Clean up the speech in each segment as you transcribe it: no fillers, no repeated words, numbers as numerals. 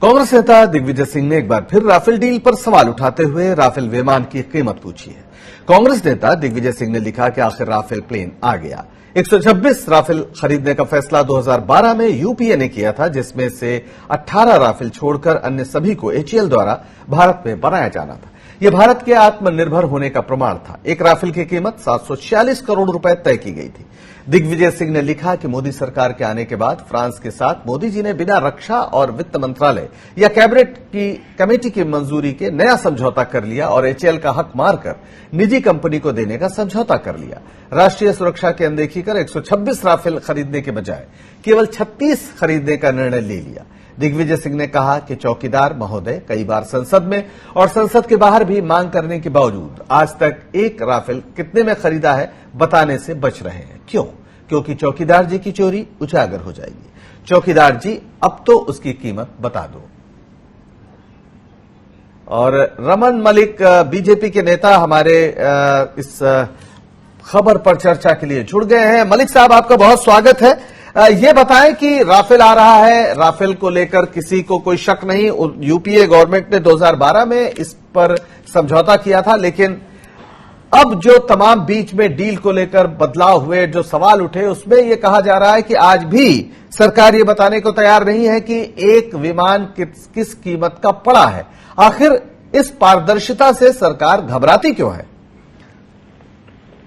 कांग्रेस नेता दिग्विजय सिंह ने एक बार फिर राफेल डील पर सवाल उठाते हुए राफेल विमान की कीमत पूछी है। कांग्रेस नेता दिग्विजय सिंह ने लिखा कि आखिर राफेल प्लेन आ गया। 126 राफेल खरीदने का फैसला 2012 में यूपीए ने किया था, जिसमें से 18 राफेल छोड़कर अन्य सभी को एचएएल द्वारा भारत में बनाया जाना था। यह भारत के आत्मनिर्भर होने का प्रमाण था। एक राफेल की कीमत 746 करोड़ रुपए तय की गई थी। दिग्विजय सिंह ने लिखा कि मोदी सरकार के आने के बाद फ्रांस के साथ मोदी जी ने बिना रक्षा और वित्त मंत्रालय या कैबिनेट की कमेटी की मंजूरी के नया समझौता कर लिया और एचएएल का हक मारकर निजी कंपनी को देने का समझौता कर लिया। राष्ट्रीय सुरक्षा की अनदेखी कर 126 राफेल खरीदने के बजाय केवल 36 खरीदने का निर्णय ले लिया। दिग्विजय सिंह ने कहा कि चौकीदार महोदय कई बार संसद में और संसद के बाहर भी मांग करने के बावजूद आज तक एक राफेल कितने में खरीदा है बताने से बच रहे हैं। क्यों? क्योंकि चौकीदार जी की चोरी उजागर हो जाएगी। चौकीदार जी, अब तो उसकी कीमत बता दो। और रमन मलिक बीजेपी के नेता हमारे इस खबर पर चर्चा के लिए जुड़ गए हैं। मलिक साहब, आपका बहुत स्वागत है। ये बताएं कि राफेल आ रहा है, राफेल को लेकर किसी को कोई शक नहीं। यूपीए गवर्नमेंट ने 2012 में इस पर समझौता किया था, लेकिन अब जो तमाम बीच में डील को लेकर बदलाव हुए, जो सवाल उठे, उसमें यह कहा जा रहा है कि आज भी सरकार ये बताने को तैयार नहीं है कि एक विमान किस कीमत का पड़ा है। आखिर इस पारदर्शिता से सरकार घबराती क्यों है?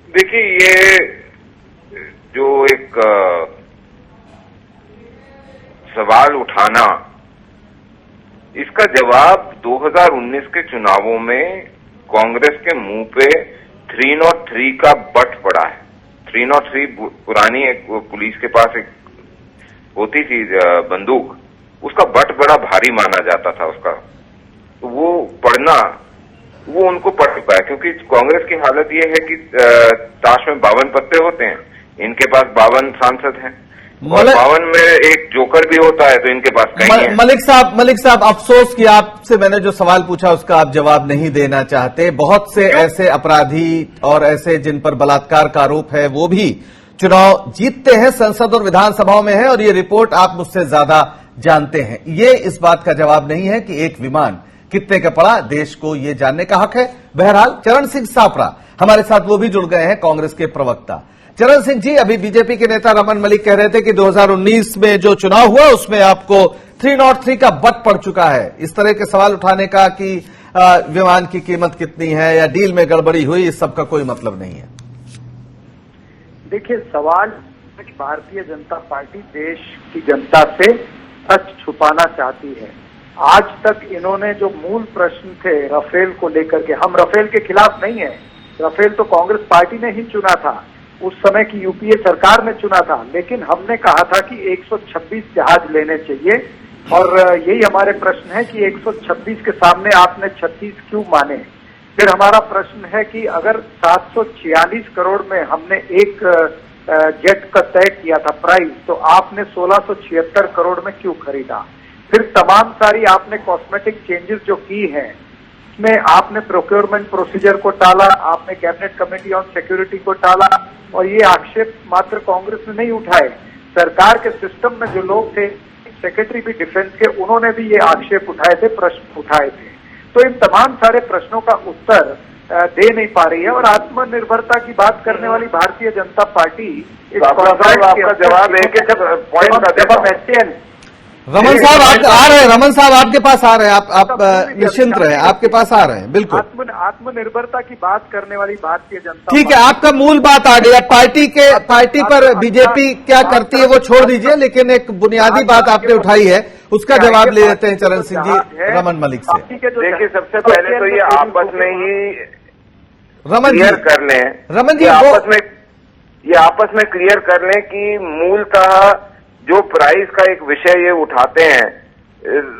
देखिए, ये जो एक सवाल उठाना, इसका जवाब 2019 के चुनावों में कांग्रेस के मुंह पे 303 का बट पड़ा है। 303 पुरानी एक पुलिस के पास एक होती थी बंदूक, उसका बट बड़ा भारी माना जाता था उसका। तो वो पढ़ना, वो उनको पढ़ चुका है, क्योंकि कांग्रेस की हालत ये है कि ताश में 52 पत्ते होते हैं, इनके पास 52 सांसद हैं और 52 में एक जोकर भी होता है, तो इनके पास कहीं है। मलिक साहब, अफसोस कि आपसे मैंने जो सवाल पूछा उसका आप जवाब नहीं देना चाहते। बहुत से ऐसे अपराधी और ऐसे जिन पर बलात्कार का आरोप है वो भी चुनाव जीतते हैं, संसद और विधानसभाओं में है, और ये रिपोर्ट आप मुझसे ज्यादा जानते हैं। ये इस बात का जवाब नहीं है कि एक विमान कितने का पड़ा, देश को ये जानने का हक है। बहरहाल चरण सिंह सापड़ा हमारे साथ, वो भी जुड़ गए हैं, कांग्रेस के प्रवक्ता। चरण सिंह जी, अभी बीजेपी के नेता रमन मलिक कह रहे थे कि 2019 में जो चुनाव हुआ उसमें आपको 303 का बट पड़ चुका है। इस तरह के सवाल उठाने का कि विमान की कीमत कितनी है या डील में गड़बड़ी हुई, इस सब का कोई मतलब नहीं है। देखिए, सवाल भारतीय जनता पार्टी देश की जनता से सच छुपाना चाहती है। आज तक इन्होंने जो मूल प्रश्न थे राफेल को लेकर के, हम राफेल के खिलाफ नहीं है, राफेल तो कांग्रेस पार्टी ने ही चुना था, उस समय की यूपीए सरकार ने चुना था, लेकिन हमने कहा था कि 126 जहाज लेने चाहिए, और यही हमारे प्रश्न है कि 126 के सामने आपने 36 क्यों माने। फिर हमारा प्रश्न है कि अगर 746 करोड़ में हमने एक जेट का तय किया था प्राइस, तो आपने 1676 करोड़ में क्यों खरीदा। फिर तमाम सारी आपने कॉस्मेटिक चेंजेस जो की हैं, इसमें आपने प्रोक्योरमेंट प्रोसीजर को टाला, आपने कैबिनेट कमेटी ऑन सिक्योरिटी को टाला, और ये आक्षेप मात्र कांग्रेस ने नहीं उठाए, सरकार के सिस्टम में जो लोग थे, सेक्रेटरी भी डिफेंस के, उन्होंने भी ये आक्षेप उठाए थे, प्रश्न उठाए थे। तो इन तमाम सारे प्रश्नों का उत्तर दे नहीं पा रही है, और आत्मनिर्भरता की बात करने वाली भारतीय जनता पार्टी आपका जवाब एक पॉइंट रमन साहब आप आ रहे हैं, रमन साहब आपके पास आ रहे हैं, आप निश्चिंत रहे, आपके पास आ रहे हैं, बिल्कुल। आत्मनिर्भरता की बात करने वाली भारतीय जनता, ठीक है, आपका मूल बात आ गया। पार्टी पर बीजेपी क्या करती है वो छोड़ दीजिए, लेकिन एक बुनियादी बात आपने उठाई है, उसका जवाब ले लेते हैं चरण सिंह जी रमन मलिक से। देखिए, सबसे पहले तो ये आपस में ही रमन क्लियर कर लें, रमन जी आपस में क्लियर कर लें कि मूलतः जो प्राइस का एक विषय ये उठाते हैं,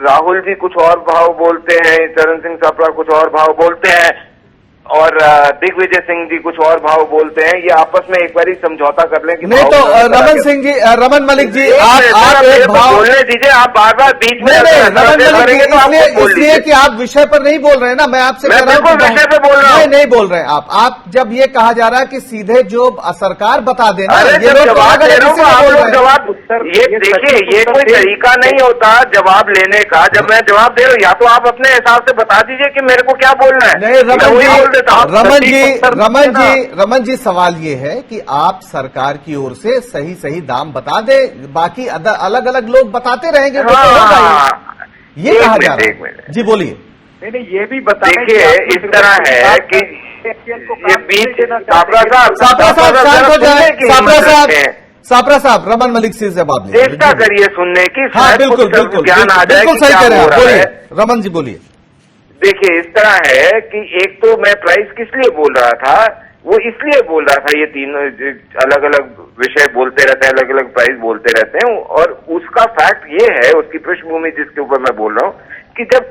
राहुल जी कुछ और भाव बोलते हैं, चरण सिंह सापड़ा कुछ और भाव बोलते हैं, और दिग्विजय सिंह जी कुछ और भाव बोलते हैं, ये आपस में एक बार ही समझौता कर लें कि नहीं तो रमन सिंह जी, रमन मलिक जी, आप एक भाव बोलने दीजिए, आप बार बार बीच में रमन मलिक जी, इसलिए कि आप विषय पर नहीं बोल रहे हैं ना, मैं आपसे कह रहा हूं विषय पे बोल रहा हूँ। नहीं बोल रहे हैं आप जब ये कहा जा रहा है कि सीधे जो सरकार बता देना, अरे ये लोग जवाब दे रहा हूँ, आप लोग जवाब ये देखिए, ये कोई तरीका नहीं होता जवाब लेने का। जब मैं जवाब दे रहा हूँ, या तो आप अपने हिसाब से बता दीजिए कि मेरे को क्या बोलना है। नहीं रमन जी, सवाल ये है कि आप सरकार की ओर से सही दाम बता दे, बाकी अलग अलग लोग बताते रहेंगे तो होगा ही। ये कहा जा रहा है। जी बोलिए। नहीं, ये भी बता देखिए, इस तरह है कि ये बीच सापरा साहब, रमन मलिक से जवाब लीजिए। चेष्टा करिए सुनने की, हाँ बिल्कुल ज्ञान आ जाए। बिल्कुल सही कह रहे हैं, बोलिए रमन जी, बोलिए। देखिए, इस तरह है कि एक तो मैं प्राइस किस लिए बोल रहा था, वो इसलिए बोल रहा था, ये तीनों अलग अलग विषय बोलते रहते हैं, अलग अलग प्राइस बोलते रहते हैं, और उसका फैक्ट ये है, उसकी पृष्ठभूमि जिसके ऊपर मैं बोल रहा हूँ कि जब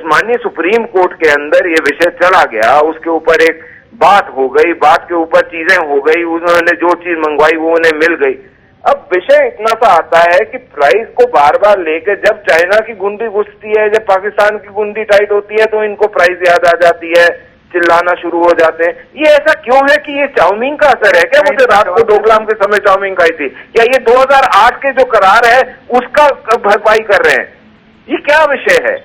माननीय सुप्रीम कोर्ट के अंदर ये विषय चला गया, उसके ऊपर एक बात हो गई, बात के ऊपर चीजें हो गई, उन्होंने जो चीज मंगवाई वो उन्हें मिल गई। अब विषय इतना सा आता है कि प्राइस को बार बार लेकर, जब चाइना की गुंडी घुसती है, जब पाकिस्तान की गुंडी टाइट होती है, तो इनको प्राइस याद आ जाती है, चिल्लाना शुरू हो जाते हैं। ये ऐसा क्यों है कि ये चाउमीन का असर है क्या? मुझे रात को डोकलाम के समय चाउमीन खाई थी, या ये 2008 के जो करार है उसका भरपाई कर रहे हैं? ये क्या विषय है?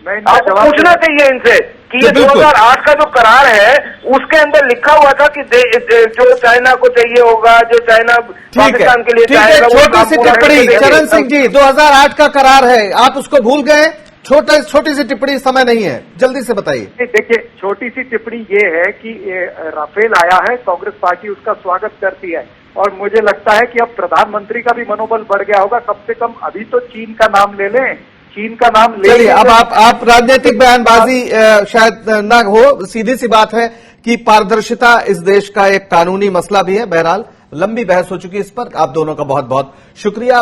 आपको पूछना चाहिए इनसे कि ये 2008 का जो करार है उसके अंदर लिखा हुआ था कि जो चाइना को चाहिए होगा, जो चाइना पाकिस्तान के लिए चाहेगा। छोटी सी टिप्पणी, चरण सिंह जी, 2008 का करार है, आप उसको भूल गए? छोटी सी टिप्पणी, समय नहीं है, जल्दी से बताइए। देखिए, छोटी सी टिप्पणी ये है कि राफेल आया है, कांग्रेस पार्टी उसका स्वागत करती है, और मुझे लगता है कि अब प्रधानमंत्री का भी मनोबल बढ़ गया होगा। कम से कम अभी तो चीन का नाम ले लें, चीन का नाम ले। चलिए, अब आप राजनीतिक बयानबाजी शायद न हो, सीधी सी बात है कि पारदर्शिता इस देश का एक कानूनी मसला भी है। बहरहाल लंबी बहस हो चुकी है इस पर। आप दोनों का बहुत बहुत शुक्रिया।